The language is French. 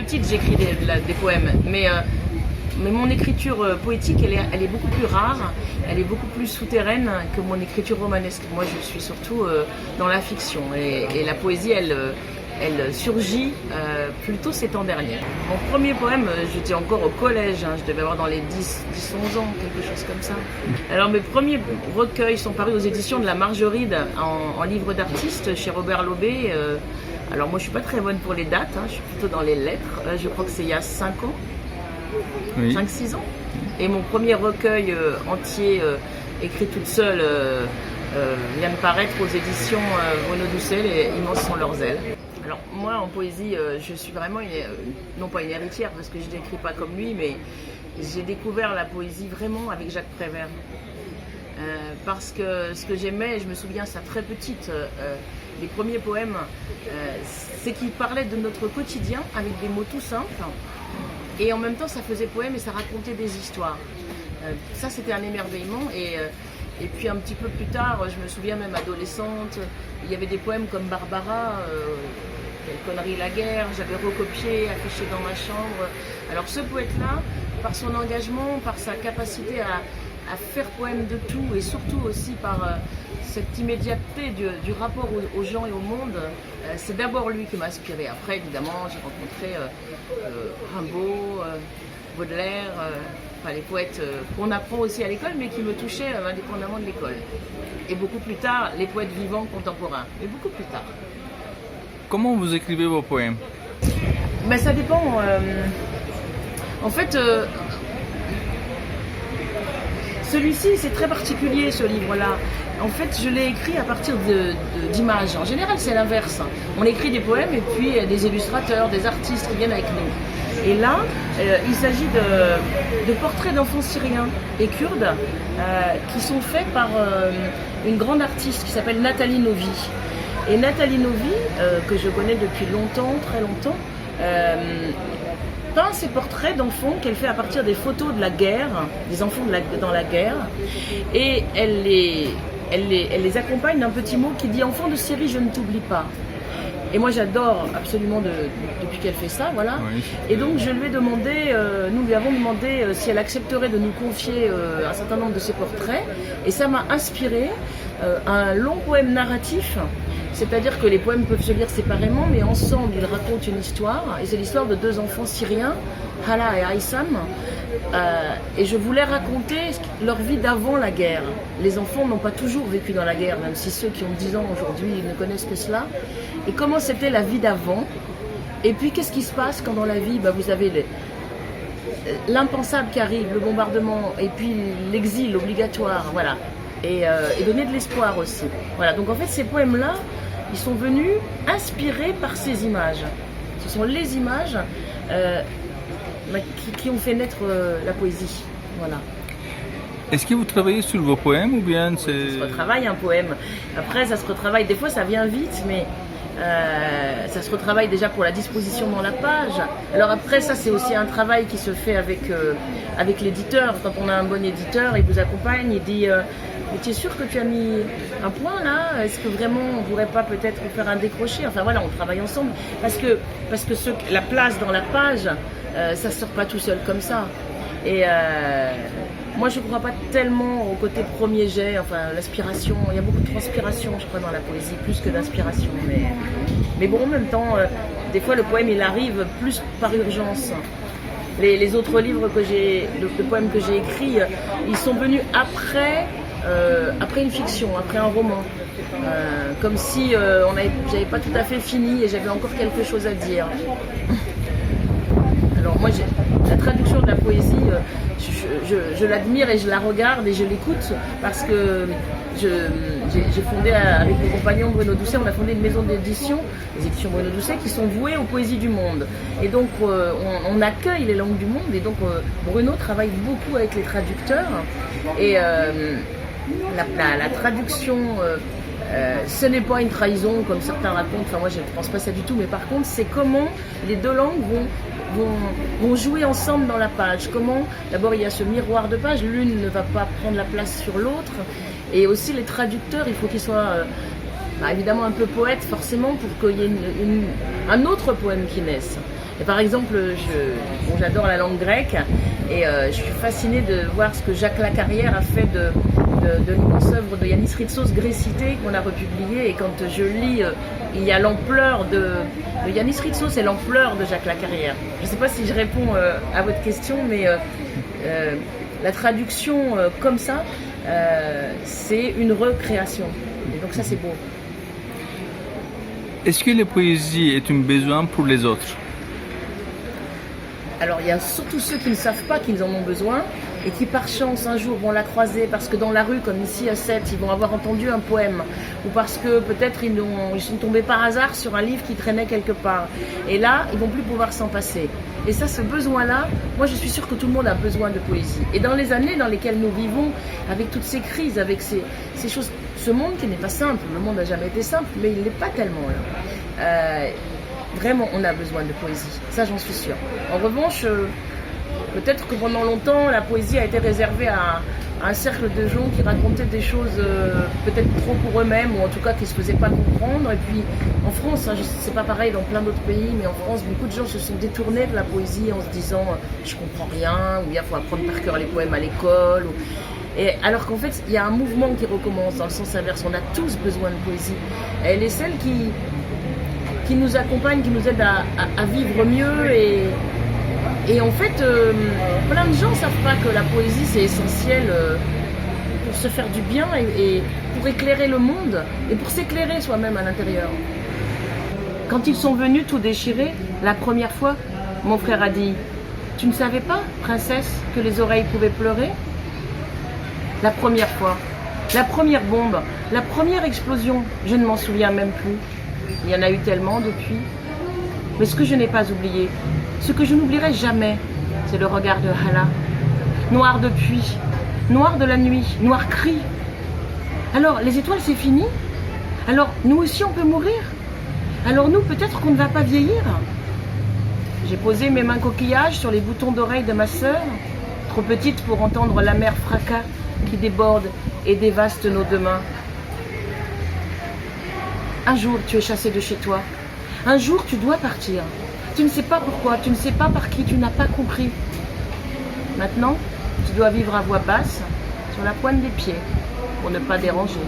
petite, j'écris des poèmes, mais mon écriture poétique, elle est beaucoup plus rare, elle est beaucoup plus souterraine que mon écriture romanesque. Moi, je suis surtout dans la fiction, et la poésie, elle surgit plutôt ces temps derniers. Mon premier poème, j'étais encore au collège, hein, je devais avoir dans les 10-11 ans, quelque chose comme ça. Alors mes premiers recueils sont parus aux éditions de la Margeride en livre d'artiste chez Robert Laubé. Alors moi je suis pas très bonne pour les dates, hein, je suis plutôt dans les lettres, je crois que c'est il y a 5 ans, oui. 5-6 ans. Et mon premier recueil entier, écrit toute seule, vient de paraître aux éditions Bruno Doucet, Les immenses sont leurs ailes. Alors moi en poésie, je suis vraiment, non pas une héritière parce que je n'écris pas comme lui, mais j'ai découvert la poésie vraiment avec Jacques Prévert. Parce que ce que j'aimais, je me souviens ça très petite, les premiers poèmes, c'est qu'il parlait de notre quotidien avec des mots tout simples. Et en même temps ça faisait poème et ça racontait des histoires. Ça c'était un émerveillement. Et puis un petit peu plus tard, je me souviens même adolescente, il y avait des poèmes comme Barbara, Quelle connerie la guerre, j'avais recopié, affiché dans ma chambre. Alors ce poète-là, par son engagement, par sa capacité à faire poème de tout, et surtout aussi par cette immédiateté du rapport aux gens et au monde, c'est d'abord lui qui m'a inspiré. Après évidemment j'ai rencontré Rimbaud, Baudelaire, enfin, les poètes qu'on apprend aussi à l'école, mais qui me touchaient indépendamment de l'école. Et beaucoup plus tard, les poètes vivants contemporains, mais beaucoup plus tard. Comment vous écrivez vos poèmes? Ben, ça dépend. En fait, celui-ci, c'est très particulier, ce livre-là. En fait, je l'ai écrit à partir d'images. En général, c'est l'inverse. On écrit des poèmes et puis des illustrateurs, des artistes qui viennent avec nous. Et là, il s'agit de portraits d'enfants syriens et kurdes qui sont faits par une grande artiste qui s'appelle Nathalie Novi. Et Nathalie Novi, que je connais depuis longtemps, très longtemps, peint ces portraits d'enfants qu'elle fait à partir des photos de la guerre, des enfants dans la guerre, et elle les accompagne d'un petit mot qui dit « Enfant de Syrie, je ne t'oublie pas ». Et moi j'adore absolument depuis qu'elle fait ça, voilà. Oui, et donc je lui ai demandé, nous lui avons demandé si elle accepterait de nous confier un certain nombre de ses portraits, et ça m'a inspiré un long poème narratif. C'est-à-dire que les poèmes peuvent se lire séparément, mais ensemble, ils racontent une histoire. Et c'est l'histoire de deux enfants syriens, Hala et Aïssam. Et je voulais raconter leur vie d'avant la guerre. Les enfants n'ont pas toujours vécu dans la guerre, même si ceux qui ont 10 ans aujourd'hui ne connaissent que cela. Et comment c'était la vie d'avant. Et puis, qu'est-ce qui se passe quand dans la vie, vous avez l'impensable qui arrive, le bombardement, et puis l'exil obligatoire, voilà. Et donner de l'espoir aussi. Voilà, donc en fait, ces poèmes-là, ils sont venus inspirés par ces images. Ce sont les images qui ont fait naître la poésie. Voilà. Est-ce que vous travaillez sur vos poèmes ou bien c'est... Ça se retravaille un poème. Après, ça se retravaille. Des fois, ça vient vite, mais ça se retravaille déjà pour la disposition dans la page. Alors après, ça, c'est aussi un travail qui se fait avec l'éditeur. Quand on a un bon éditeur, il vous accompagne, il dit... Mais tu es sûr que tu as mis un point là? Est-ce que vraiment on ne pourrait pas peut-être faire un décroché? Enfin voilà, on travaille ensemble parce que la place dans la page, ça ne sort pas tout seul comme ça. Et moi je ne crois pas tellement au côté premier jet, enfin l'aspiration. Il y a beaucoup de transpiration, je crois, dans la poésie, plus que d'inspiration. Mais bon, en même temps, des fois le poème il arrive plus par urgence. Les autres livres de poèmes que j'ai écrits, ils sont venus après une fiction, après un roman, comme si j'avais pas tout à fait fini et j'avais encore quelque chose à dire. Alors moi, la traduction de la poésie, je l'admire et je la regarde et je l'écoute parce que j'ai fondé avec mes compagnons Bruno Doucet, on a fondé une maison d'édition, les éditions Bruno Doucet, qui sont vouées aux poésies du monde. Et donc on accueille les langues du monde et donc Bruno travaille beaucoup avec les traducteurs et la traduction, ce n'est pas une trahison comme certains racontent, enfin moi je ne pense pas ça du tout, mais par contre c'est comment les deux langues vont jouer ensemble dans la page. Comment, d'abord il y a ce miroir de page, l'une ne va pas prendre la place sur l'autre, et aussi les traducteurs, il faut qu'ils soient évidemment un peu poètes forcément pour qu'il y ait un autre poème qui naisse. Et par exemple, j'adore la langue grecque et je suis fascinée de voir ce que Jacques Lacarrière a fait de l'immense œuvre de Yannis Ritsos, Grécité, qu'on a republié. Et quand je lis, il y a l'ampleur de Yannis Ritsos et l'ampleur de Jacques Lacarrière. Je ne sais pas si je réponds à votre question, mais la traduction comme ça, c'est une recréation. Et donc ça, c'est beau. Est-ce que la poésie est un besoin pour les autres? Alors il y a surtout ceux qui ne savent pas qu'ils en ont besoin et qui par chance un jour vont la croiser parce que dans la rue, comme ici à Sète, ils vont avoir entendu un poème ou parce que peut-être ils sont tombés par hasard sur un livre qui traînait quelque part. Et là, ils vont plus pouvoir s'en passer. Et ça, ce besoin-là, moi je suis sûre que tout le monde a besoin de poésie. Et dans les années dans lesquelles nous vivons, avec toutes ces crises, avec ces choses, ce monde qui n'est pas simple, le monde n'a jamais été simple, mais il n'est pas tellement là. Vraiment, on a besoin de poésie. Ça, j'en suis sûre. En revanche, peut-être que pendant longtemps, la poésie a été réservée à un cercle de gens qui racontaient des choses peut-être trop pour eux-mêmes, ou en tout cas qui ne se faisaient pas comprendre. Et puis, en France, hein, c'est pas pareil dans plein d'autres pays, mais en France, beaucoup de gens se sont détournés de la poésie en se disant « je comprends rien » ou « il faut apprendre par cœur les poèmes à l'école ». Et alors qu'en fait, il y a un mouvement qui recommence dans le sens inverse. On a tous besoin de poésie. Elle est celle qui nous accompagne, qui nous aide à vivre mieux et en fait plein de gens ne savent pas que la poésie c'est essentiel pour se faire du bien et pour éclairer le monde et pour s'éclairer soi-même à l'intérieur. Quand ils sont venus tout déchirer, la première fois, mon frère a dit « Tu ne savais pas, princesse, que les oreilles pouvaient pleurer ?» La première fois, la première bombe, la première explosion, je ne m'en souviens même plus. Il y en a eu tellement depuis. Mais ce que je n'ai pas oublié, ce que je n'oublierai jamais, c'est le regard de Hala. Noir de pluie, noir de la nuit, noir cri. Alors, les étoiles, c'est fini? Alors, nous aussi, on peut mourir? Alors, nous, peut-être qu'on ne va pas vieillir? J'ai posé mes mains coquillages sur les boutons d'oreilles de ma sœur, trop petite pour entendre la mer fracas qui déborde et dévaste nos deux mains. Un jour, tu es chassé de chez toi. Un jour, tu dois partir. Tu ne sais pas pourquoi, tu ne sais pas par qui, tu n'as pas compris. Maintenant, tu dois vivre à voix basse, sur la pointe des pieds, pour ne pas déranger.